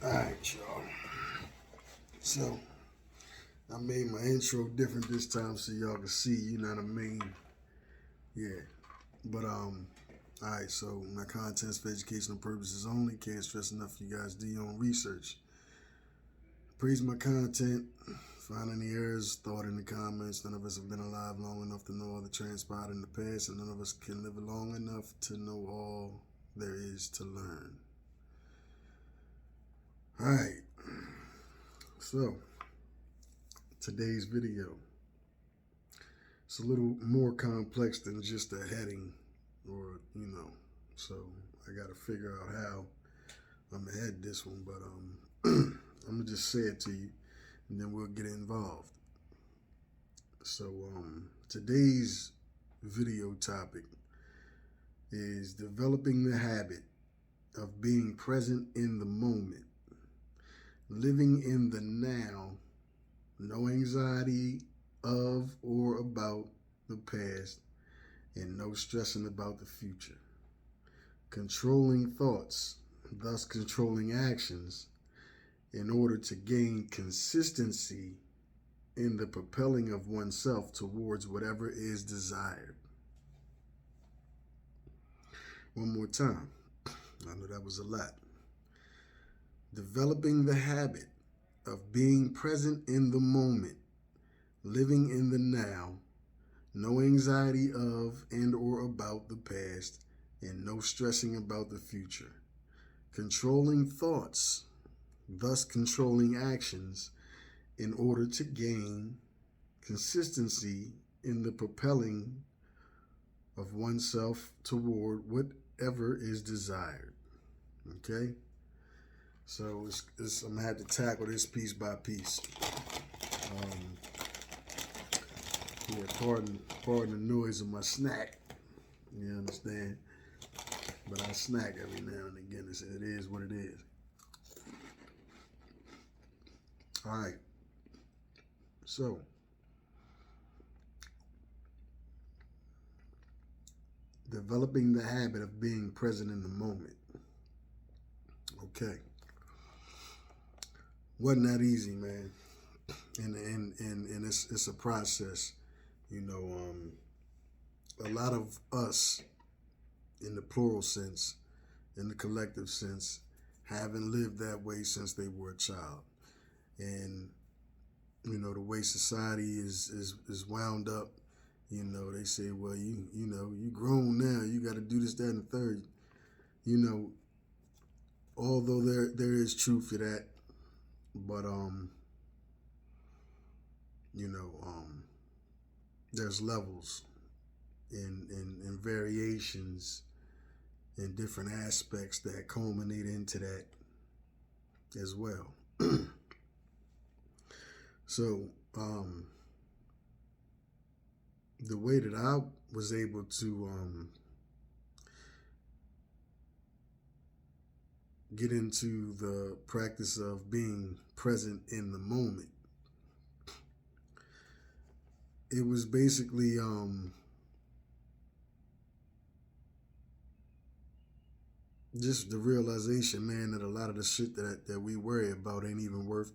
Alright, y'all. So, I made my intro different this time so y'all can see, you know what I mean? Yeah. Alright, so my content's for educational purposes only. Can't stress enough for you guys do your own research. Praise my content. Find any errors, thought in the comments. None of us have been alive long enough to know all that transpired in the past, and none of us can live long enough to know all there is to learn. Alright. So, today's video. It's a little more complex than just a heading or, so I got to figure out how I'm going to head this one, but I'm going to just say it to you and then we'll get involved. So, today's video topic is developing the habit of being present in the moment, living in the now, no anxiety of or about the past, and no stressing about the future. Controlling thoughts, thus controlling actions, in order to gain consistency in the propelling of oneself towards whatever is desired. One more time. I know that was a lot. Developing the habit of being present in the moment, living in the now, no anxiety of and or about the past, and no stressing about the future. Controlling thoughts, thus controlling actions, in order to gain consistency in the propelling of oneself toward whatever is desired. Okay? So I'm going to have to tackle this piece by piece. Pardon the noise of my snack. You understand? But I snack every now and again. It is what it is. All right. So, developing the habit of being present in the moment. Okay. Wasn't that easy, man. And it's a process. A lot of us, in the plural sense, in the collective sense, haven't lived that way since they were a child. And, the way society is wound up, they say, well, you grown now, you got to do this, that, and the third. Although there is truth to that, but, there's levels and variations and different aspects that culminate into that as well. So, the way that I was able to get into the practice of being present in the moment, it was basically just the realization, man, that a lot of the shit that we worry about ain't even worth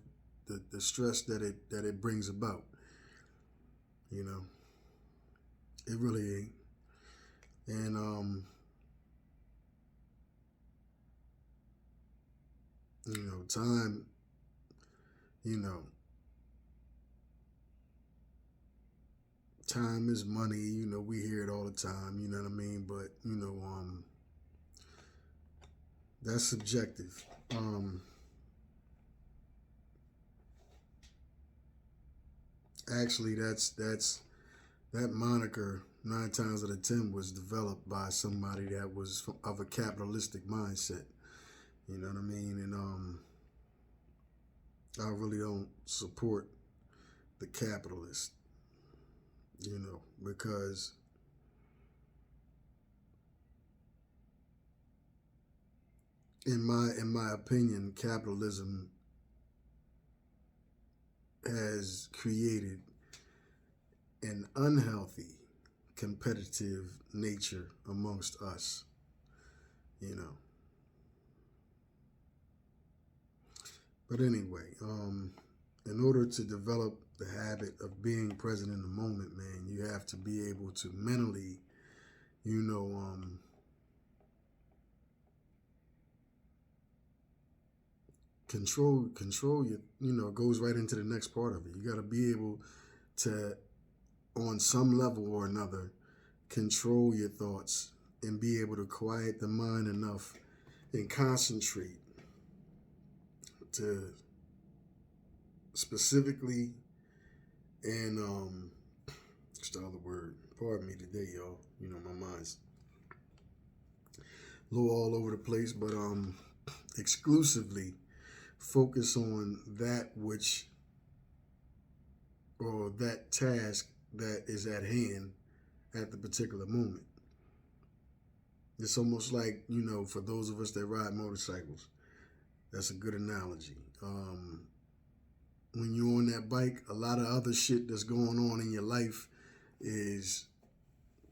the stress that it brings about. It really ain't. And time, time is money. We hear it all the time. You know what I mean? But that's subjective. Actually, that moniker 9 times out of 10 was developed by somebody that was of a capitalistic mindset. You know what I mean? And I really don't support the capitalist. Because in my opinion, capitalism has created an unhealthy competitive nature amongst us. But anyway, in order to develop the habit of being present in the moment, man, you have to be able to mentally, you know, control your, it goes right into the next part of it. You got to be able to, on some level or another, control your thoughts and be able to quiet the mind enough and concentrate to specifically and what's the other word? Pardon me today, y'all. My mind's a little all over the place, but exclusively focus on that which, or that task that is at hand at the particular moment. It's almost like, for those of us that ride motorcycles, that's a good analogy. When you're on that bike, a lot of other shit that's going on in your life is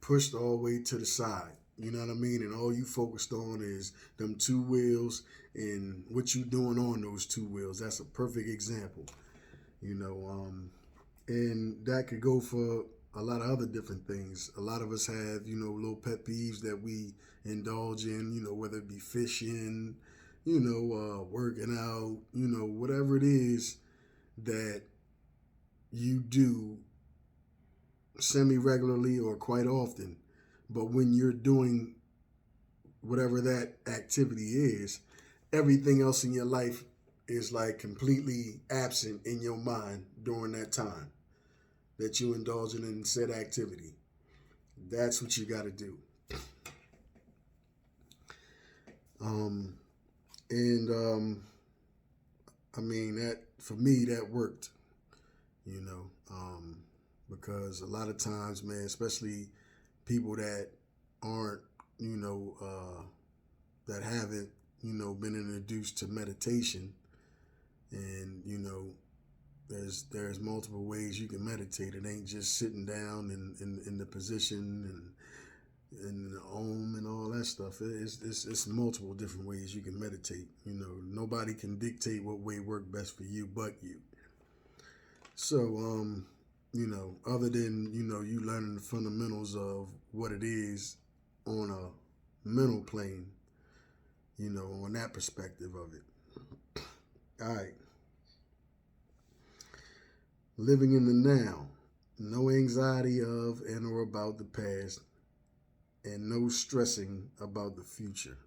pushed all the way to the side. You know what I mean? And all you focused on is them two wheels and what you doing on those two wheels. That's a perfect example. And that could go for a lot of other different things. A lot of us have, little pet peeves that we indulge in, whether it be fishing, working out, whatever it is that you do semi-regularly or quite often. But when you're doing whatever that activity is, everything else in your life is like completely absent in your mind during that time that you indulging in said activity. That's what you got to do. I mean, that for me, that worked, because a lot of times, man, especially people that aren't, that haven't, been introduced to meditation, and there's multiple ways you can meditate. It ain't just sitting down in the position and the om and all that stuff. It's multiple different ways you can meditate. Nobody can dictate what way work best for you but you. So other than you learning the fundamentals of what it is on a mental plane, on that perspective of it. All right. Living in the now, no anxiety of and or about the past, and no stressing about the future.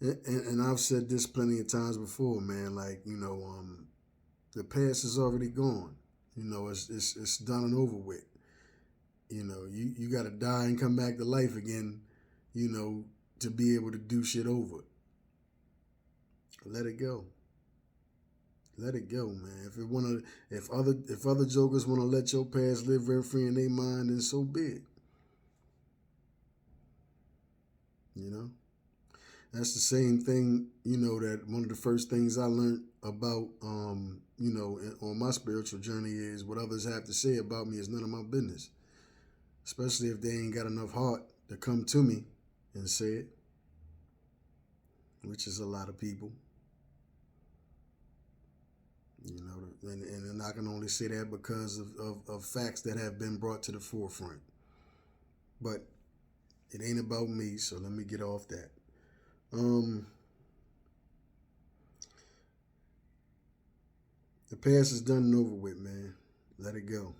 And I've said this plenty of times before, man. Like, the past is already gone. It's done and over with. You got to die and come back to life again, to be able to do shit over. Let it go. Let it go, man. If other jokers wanna let your past live rent free in their mind, then so be it. That's the same thing. That one of the first things I learned about, on my spiritual journey is what others have to say about me is none of my business. Especially if they ain't got enough heart to come to me and say it, which is a lot of people. And I can only say that because of facts that have been brought to the forefront. But it ain't about me, so let me get off that. The past is done and over with, man. Let it go.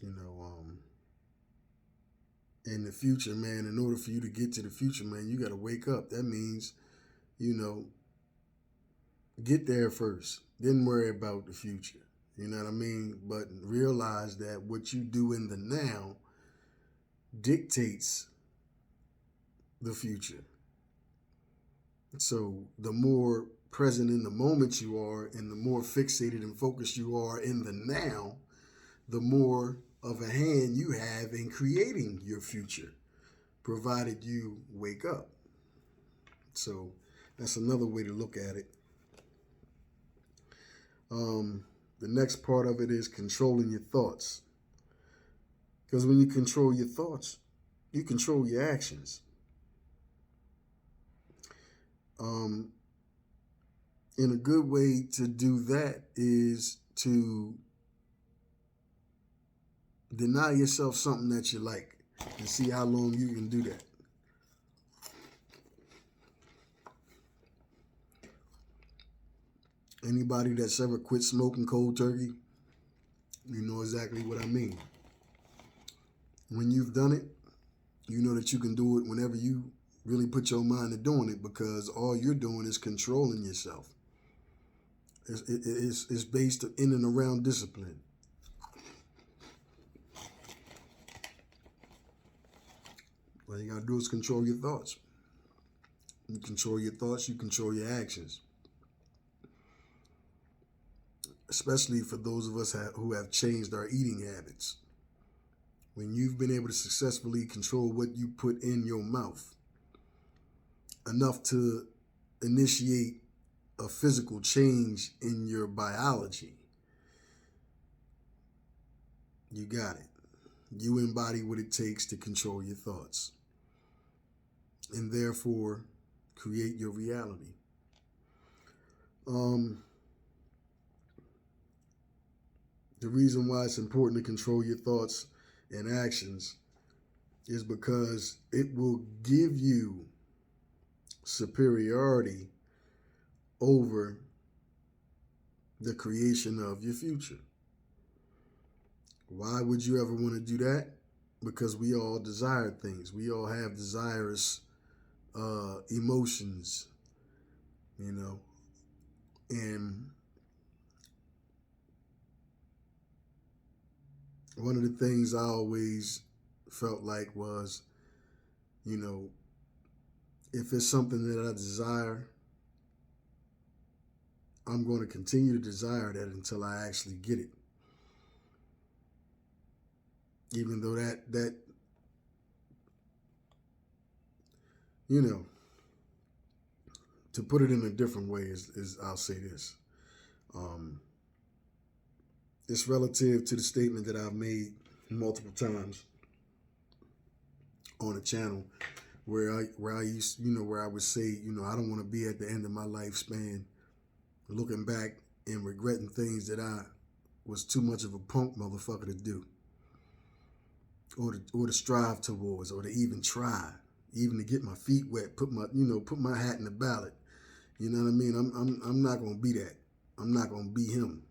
In the future, man, in order for you to get to the future, man, you got to wake up. That means, get there first. Then worry about the future. You know what I mean? But realize that what you do in the now dictates the future. So the more present in the moment you are and the more fixated and focused you are in the now, the more of a hand you have in creating your future, provided you wake up. So that's another way to look at it. The next part of it is controlling your thoughts. Because when you control your thoughts, you control your actions. And a good way to do that is to deny yourself something that you like and see how long you can do that. Anybody that's ever quit smoking cold turkey, you know exactly what I mean. When you've done it, you know that you can do it whenever you really put your mind to doing it, because all you're doing is controlling yourself. It's based in and around discipline. All you gotta do is control your thoughts. You control your thoughts, you control your actions. Especially for those of us who have changed our eating habits. When you've been able to successfully control what you put in your mouth, enough to initiate a physical change in your biology, you got it. You embody what it takes to control your thoughts and therefore create your reality. The reason why it's important to control your thoughts and actions is because it will give you superiority over the creation of your future. Why would you ever want to do that? Because we all desire things. We all have desirous emotions, you know. And one of the things I always felt like was, you know, if it's something that I desire, I'm going to continue to desire that until I actually get it. Even though that you know, to put it in a different way is I'll say this. It's relative to the statement that I've made multiple times on the channel where I used, where I would say, I don't want to be at the end of my lifespan looking back and regretting things that I was too much of a punk motherfucker to do, or to strive towards, or to even try, even to get my feet wet, put my hat in the ballot. You know what I mean? I'm not gonna be that. I'm not gonna be him.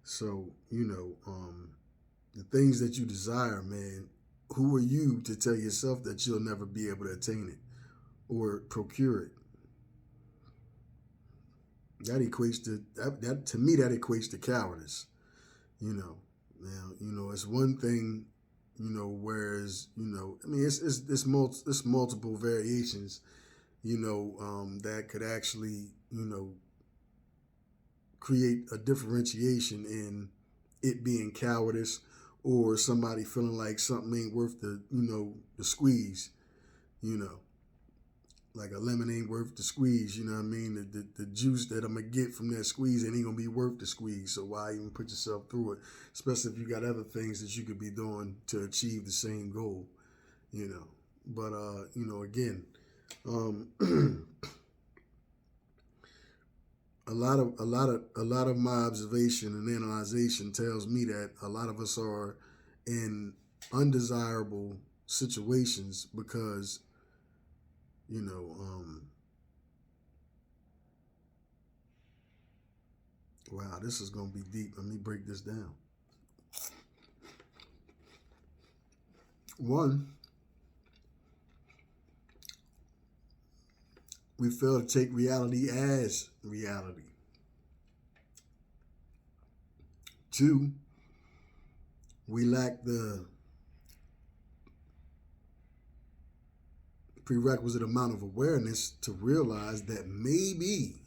So the things that you desire, man. Who are you to tell yourself that you'll never be able to attain it or procure it? That equates to that to me. That equates to cowardice. Now, it's one thing, whereas, I mean, it's multiple variations, that could actually, create a differentiation in it being cowardice or somebody feeling like something ain't worth the squeeze, like a lemon ain't worth the squeeze, you know what I mean? The juice that I'm going to get from that squeeze ain't going to be worth the squeeze. So why even put yourself through it? Especially if you got other things that you could be doing to achieve the same goal, But, again, a lot of my observation and analyzation tells me that a lot of us are in undesirable situations because, wow, this is going to be deep. Let me break this down. One, we fail to take reality as reality. Two, we lack the prerequisite amount of awareness to realize that maybe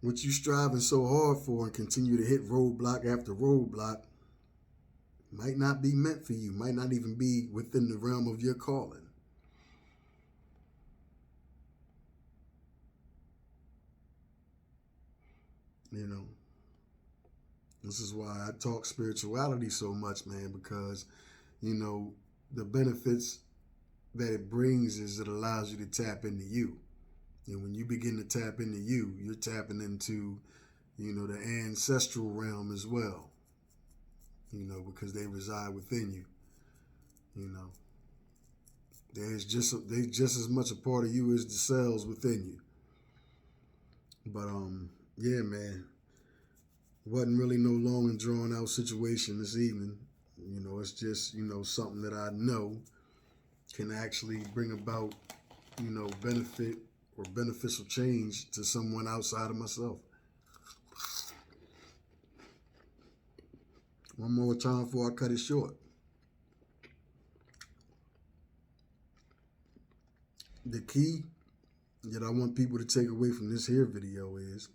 what you're striving so hard for and continue to hit roadblock after roadblock might not be meant for you, might not even be within the realm of your calling. This is why I talk spirituality so much, man, because, the benefits that it brings is it allows you to tap into you. And when you begin to tap into you, you're tapping into, the ancestral realm as well, because they reside within you. You know, they just as much a part of you as the cells within you. But yeah, man, wasn't really no long and drawn out situation this evening. It's just something that I know can actually bring about benefit or beneficial change to someone outside of myself. One more time before I cut it short. The key that I want people to take away from this here video is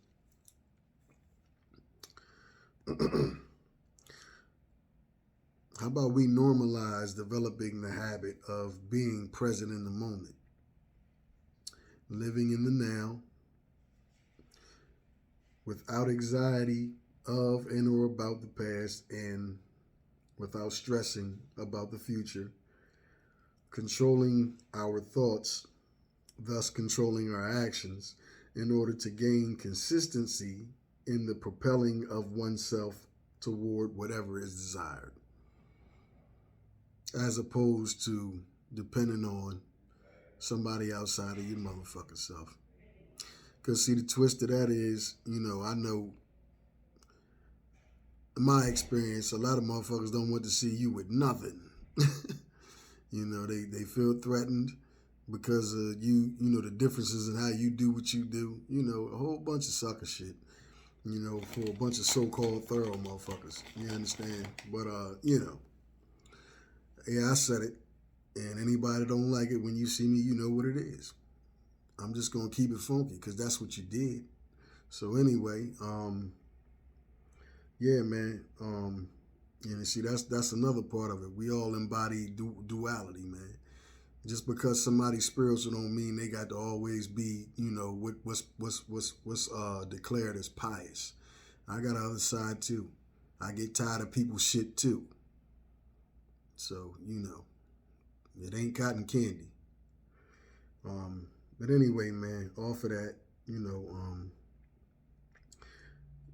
how about we normalize developing the habit of being present in the moment, living in the now, without anxiety of and or about the past, and without stressing about the future, controlling our thoughts, thus controlling our actions, in order to gain consistency in the propelling of oneself toward whatever is desired, as opposed to depending on somebody outside of your motherfucking self. Because see, the twist of that is, I know in my experience, a lot of motherfuckers don't want to see you with nothing. They feel threatened because of the differences in how you do what you do. A whole bunch of sucker shit, for a bunch of so-called thorough motherfuckers. You understand? But, yeah, I said it. And anybody that don't like it, when you see me, you know what it is. I'm just going to keep it funky because that's what you did. So anyway, yeah, man. And see, that's another part of it. We all embody duality, man. Just because somebody's spiritual don't mean they got to always be, what's declared as pious. I got the other side too. I get tired of people's shit too. So, it ain't cotton candy. But anyway, man, off of that,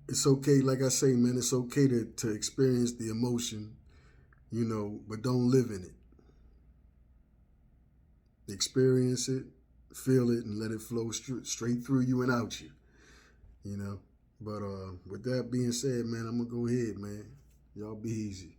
it's okay, like I say, man, it's okay to experience the emotion, but don't live in it. Experience it, feel it, and let it flow straight through you and out you, But with that being said, man, I'm going to go ahead, man. Y'all be easy.